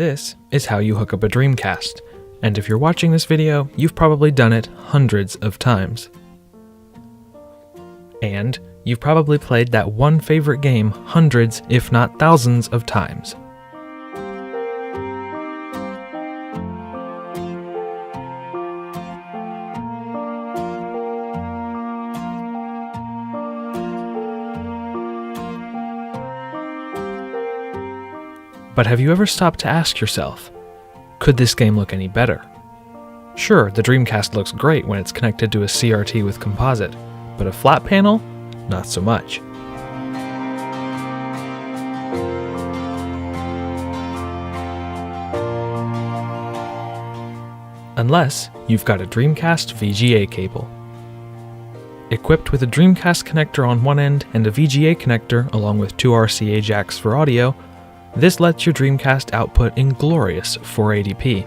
This is how you hook up a Dreamcast, and if you're watching this video, you've probably done it hundreds of times. And you've probably played that one favorite game hundreds, if not thousands, of times. But have you ever stopped to ask yourself, could this game look any better? Sure, the Dreamcast looks great when it's connected to a CRT with composite, but a flat panel? Not so much. Unless you've got a Dreamcast VGA cable. Equipped with a Dreamcast connector on one end and a VGA connector along with two RCA jacks for audio, this lets your Dreamcast output in glorious 480p.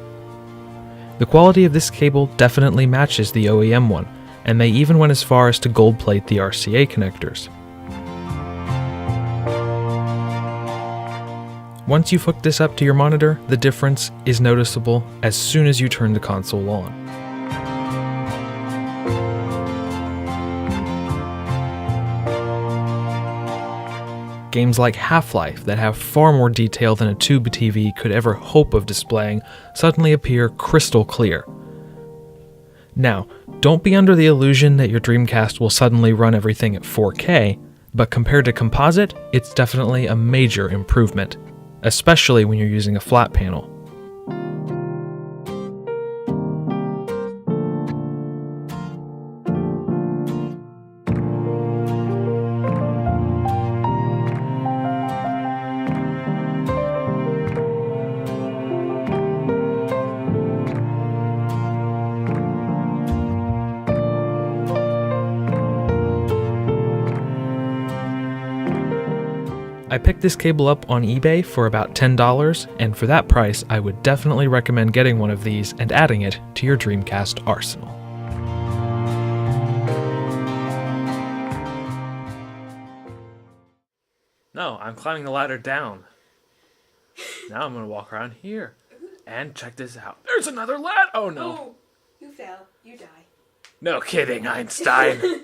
The quality of this cable definitely matches the OEM one, and they even went as far as to gold plate the RCA connectors. Once you've hooked this up to your monitor, the difference is noticeable as soon as you turn the console on. Games like Half-Life that have far more detail than a tube TV could ever hope of displaying suddenly appear crystal clear. Now, don't be under the illusion that your Dreamcast will suddenly run everything at 4K, but compared to composite, it's definitely a major improvement, especially when you're using a flat panel. I picked this cable up on eBay for about $10, and for that price, I would definitely recommend getting one of these and adding it to your Dreamcast arsenal. No, I'm climbing the ladder down. Now I'm gonna walk around here. And check this out. There's another ladder! Oh no. Oh, you fell. You die. No kidding, Einstein.